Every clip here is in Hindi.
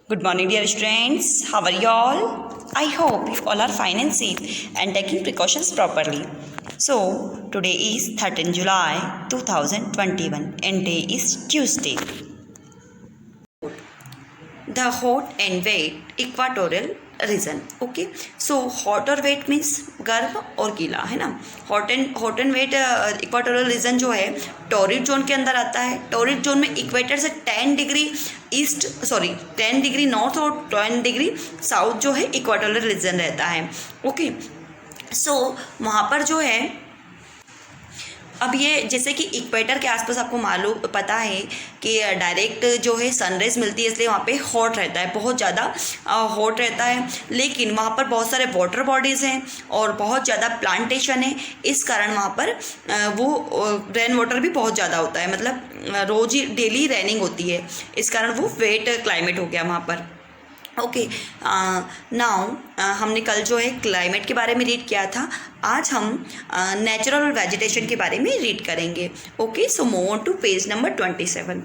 Good morning, dear students. How are you all? I hope you all are fine and safe and taking precautions properly. So, today is 13 July 2021 and day is Tuesday. The hot and wet equatorial region. Okay, so hot और वेट मीन्स गर्म और गीला, है ना. Hot and wet equatorial region जो है टॉरिड जोन के अंदर आता है. टॉरिड जोन में इक्वेटर से 10 डिग्री नॉर्थ और 10 डिग्री साउथ जो है इक्वाटोरियल रीजन रहता है. ओके, सो वहाँ पर जो है अब ये जैसे कि इक्वेटर के आसपास आपको मालूम पता है कि डायरेक्ट जो है सनराइज़ मिलती है, इसलिए वहाँ पे हॉट रहता है, बहुत ज़्यादा हॉट रहता है. लेकिन वहाँ पर बहुत सारे वाटर बॉडीज़ हैं और बहुत ज़्यादा प्लांटेशन है. इस कारण वहाँ पर वो रेन वाटर भी बहुत ज़्यादा होता है, मतलब रोज़ ही डेली रेनिंग होती है. इस कारण वो वेट क्लाइमेट हो गया वहाँ पर. ओके, नाउ हमने कल जो है क्लाइमेट के बारे में रीड किया था. आज हम नेचुरल वेजिटेशन के बारे में रीड करेंगे. Okay, so move on to page number 27.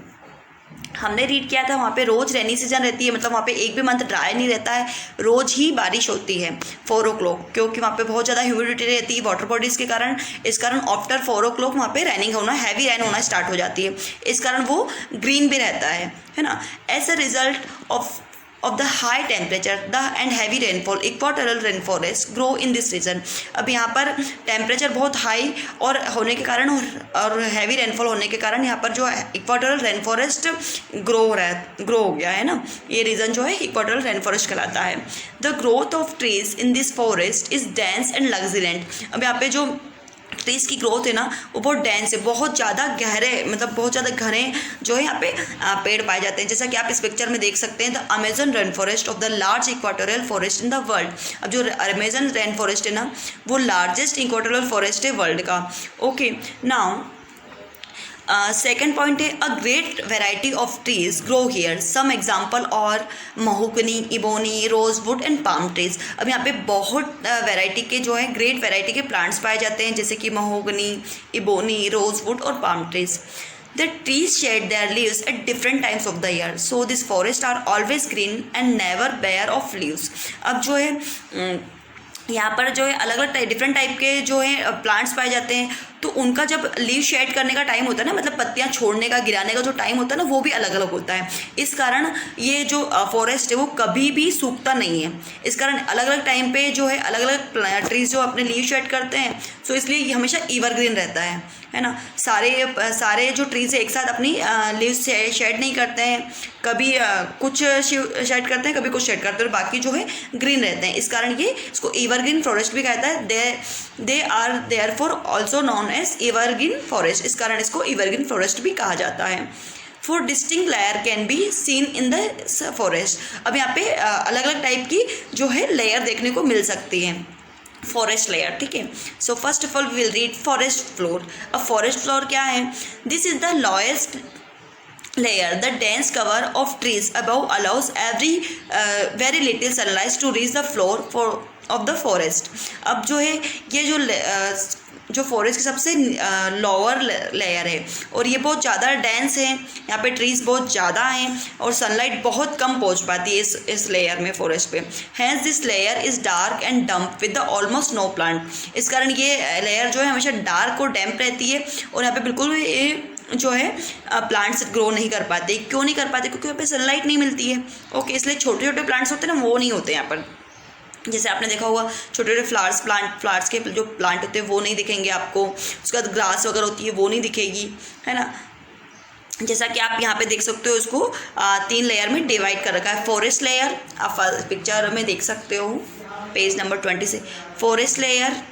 हमने रीड किया था वहाँ पे रोज़ रेनी सीजन रहती है, मतलब वहाँ पे एक भी मंथ ड्राई नहीं रहता है, रोज़ ही बारिश होती है 4 o'clock, क्योंकि वहाँ पे बहुत ज़्यादा ह्यूमिडिटी रहती है वाटर बॉडीज़ के कारण. इस कारण आफ्टर 4 o'clock वहाँ पे रेनिंग होना, हैवी रेन होना स्टार्ट हो जाती है. इस कारण वो ग्रीन भी रहता है ना. As a result of the high temperature and heavy rainfall, equatorial rainforest grow in this region. अब यहाँ पर टेम्परेचर बहुत हाई और होने के कारण और हैवी रेनफॉल होने के कारण यहाँ पर जो इक्वाटोरियल रेनफॉरेस्ट ग्रो हो गया है ना. ये रीजन जो है इक्वाटोरियल रेनफॉरेस्ट कहलाता है. The growth of trees in this forest is dense and luxuriant. अब यहाँ पे जो ट्रीज़ की ग्रोथ है ना वो बहुत डेंस है, बहुत ज़्यादा गहरे, मतलब बहुत ज़्यादा घने जो है यहाँ पे पेड़ पाए जाते हैं. जैसा कि आप इस पिक्चर में देख सकते हैं, the Amazon rain forest of the large equatorial forest in the world. अब जो अमेजन रेन फॉरेस्ट है ना वो लार्जेस्ट इक्वाटोरियल फॉरेस्ट है वर्ल्ड का. ओके, नाउ सेकेंड पॉइंट है a great variety of trees grow here. Some example और mahogany, ebony, rosewood and palm trees. अब यहाँ पे बहुत वेराइटी के जो है ग्रेट वेराइटी के प्लांट्स पाए जाते हैं, जैसे कि महोगनी, इबोनी, रोजवुड और palm trees. The trees shed their leaves at different times of the year, so these forests are always green and never bare of leaves. अब जो है यहाँ पर जो है अलग अलग डिफरेंट टाइप के जो है प्लांट्स पाए जाते हैं, तो उनका जब लीव शेड करने का टाइम होता है ना, मतलब पत्तियाँ छोड़ने का, गिराने का जो टाइम होता है ना, वो भी अलग अलग होता है. इस कारण ये जो फॉरेस्ट है वो कभी भी सूखता नहीं है. इस कारण अलग अलग टाइम पे जो है अलग अलग ट्रीज जो अपने लीव शेड करते हैं, सो इसलिए ये हमेशा एवरग्रीन रहता है ना. सारे जो ट्रीज एक साथ अपनी लीव शेड नहीं करते हैं, कभी कुछ शेड करते हैं, कभी कुछ शेड करते हैं, और बाकी जो है ग्रीन रहते हैं. इस कारण ये इसको एवरग्रीन फॉरेस्ट भी कहता है. They are therefore also known as evergreen forest. इस कारण इसको एवरग्रीन फॉरेस्ट भी कहा जाता है. Four distinct layer can be seen in the forest. अब यहाँ पे अलग अलग टाइप की जो है लेयर देखने को मिल सकती है, फॉरेस्ट लेयर. ठीक है, so first of all we will read forest floor. अब फॉरेस्ट फ्लोर क्या है? This is the lowest layer. The dense cover of trees above allows very little sunlight to reach the floor of the forest. अब जो है ये जो फॉरेस्ट की सबसे लोअर लेयर है और ये बहुत ज़्यादा डेंस है, यहाँ पे ट्रीज़ बहुत ज़्यादा हैं और सनलाइट बहुत कम पहुँच पाती है इस लेयर में, फॉरेस्ट पे. Hence this layer is dark and damp with the almost no plant. इस कारण ये लेयर जो है हमेशा डार्क और डैम्प रहती है और यहाँ पे बिल्कुल भी जो है प्लांट्स ग्रो नहीं कर पाते. क्यों नहीं कर पाते? क्योंकि यहाँ पे सनलाइट नहीं मिलती है. ओके, इसलिए छोटे छोटे प्लांट्स होते हैं ना वो नहीं होते यहाँ पर. जैसे आपने देखा होगा छोटे छोटे फ्लावर्स के जो प्लांट होते हैं वो नहीं दिखेंगे आपको. उसके बाद ग्रास वगैरह होती है वो नहीं दिखेगी, है ना. जैसा कि आप यहाँ पे देख सकते हो, इसको 3 लेयर में डिवाइड कर रखा है. फॉरेस्ट लेयर आप पिक्चर में देख सकते हो, पेज नंबर 20 से. Forest layer,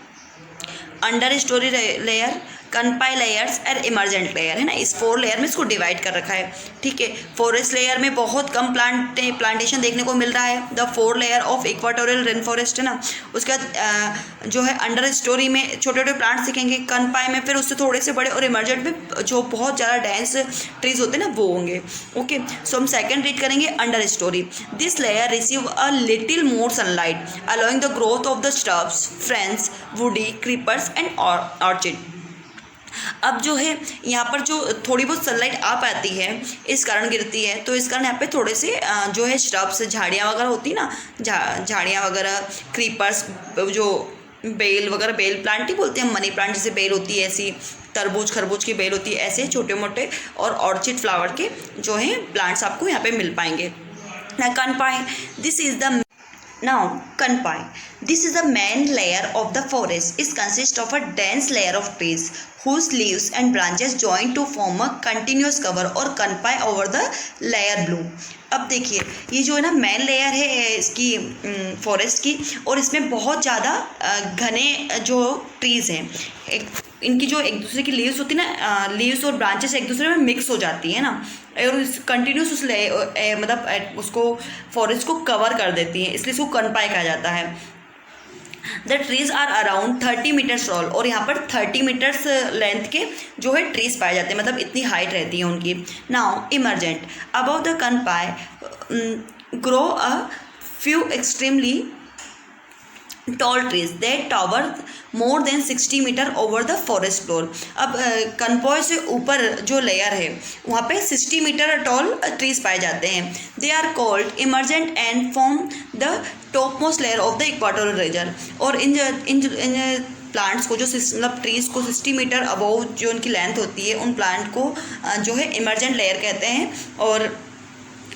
understory layer, canopy layers और इमरजेंट लेयर, है ना. इस 4 लेयर में इसको डिवाइड कर रखा है. ठीक है, फॉरेस्ट लेयर में बहुत कम प्लांटेशन देखने को मिल रहा है. The 4 layer of equatorial rain forest, है ना. उसके बाद जो है अंडर स्टोरी में छोटे छोटे प्लांट्स दिखेंगे, कनपाई में फिर उससे थोड़े से बड़े, और इमरजेंट में जो बहुत ज़्यादा डेंस ट्रीज होते हैं ना वो होंगे. ओके, सो हम सेकेंड रीड करेंगे understory. This layer receive a little more sunlight allowing the growth of the shrubs, ferns, woody, creepers and orchid. अब जो है यहाँ पर जो थोड़ी बहुत सनलाइट आ पाती है इस कारण गिरती है, तो इस कारण यहाँ पे थोड़े से जो है श्रब्स, झाड़ियाँ वगैरह होती ना, झाड़ियाँ वगैरह, क्रीपर्स, जो बेल वगैरह, बेल प्लांट ही बोलते हैं, मनी प्लांट जैसे बेल होती है ऐसी, तरबूज खरबूज की बेल होती है, ऐसे छोटे मोटे और ऑर्चिड फ्लावर के जो है प्लांट्स आपको यहाँ पे मिल पाएंगे। ना canopy, this is the Now, Kanpai. This is the main layer of the forest. It consists of a dense layer of trees whose leaves and branches join to form a continuous cover or kanpai over the layer blue. अब देखिए ये जो है ना मेन लेयर है इसकी फॉरेस्ट की, और इसमें बहुत ज़्यादा घने जो ट्रीज़ हैं, इनकी जो एक दूसरे की लीव्स होती है ना, लीव्स और ब्रांचेस एक दूसरे में मिक्स हो जाती है ना, और कंटिन्यूस उस मतलब उसको फॉरेस्ट को कवर कर देती हैं, इसलिए इसको कनपाई कहा जाता है। The trees are around 30 meters tall, और यहाँ पर 30 मीटर्स लेंथ के जो है ट्रीज पाए जाते हैं, मतलब इतनी हाइट रहती है उनकी। Now emergent above the canopy grow a few extremely tall trees that tower more than 60 meter over the forest floor. अब कनपॉय से ऊपर जो लेयर है वहाँ पे 60 मीटर टॉल ट्रीज पाए जाते हैं। They are called emergent and form the top most layer of the equatorial region. और इन प्लांट्स को जो मतलब ट्रीज़ को 60 मीटर अबव जो उनकी लेंथ होती है, उन प्लांट को जो है इमरजेंट लेयर कहते हैं, और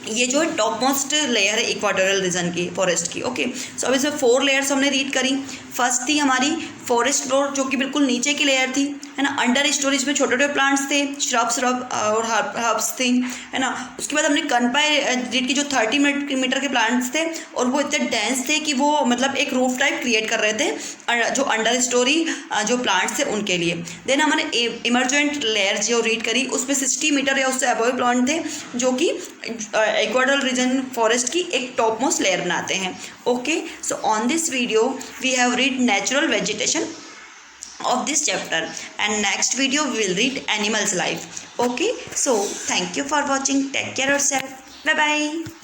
ये जो है टॉप मोस्ट लेयर है इक्वाटोरियल रीजन की फॉरेस्ट की। ओके, सो अब इसमें 4 लेयर्स हमने रीड करी। फर्स्ट थी हमारी फॉरेस्ट फ्लोर जो कि बिल्कुल नीचे की लेयर थी, है ना। अंडर स्टोरेज में छोटे छोटे प्लांट्स थे, श्रब और हर्ब्स थी, है ना। उसके बाद हमने कनपाई रीड की जो 30 मीटर के प्लांट्स थे, और वो इतने डेंस थे कि वो मतलब एक रूफ टाइप क्रिएट कर रहे थे जो अंडर स्टोरी जो प्लांट्स थे उनके लिए। देन हमने इमरजेंट लेयर जो रीड करी, उसमें 60 मीटर या उससे अबव प्लांट थे जो कि इक्वाटोरियल रीजन फॉरेस्ट की एक टॉप मोस्ट लेयर बनाते हैं। Okay, so on this video we have read natural vegetation of this chapter, and next video we will read animals life. Okay, so thank you for watching. Take care of yourself. Bye bye.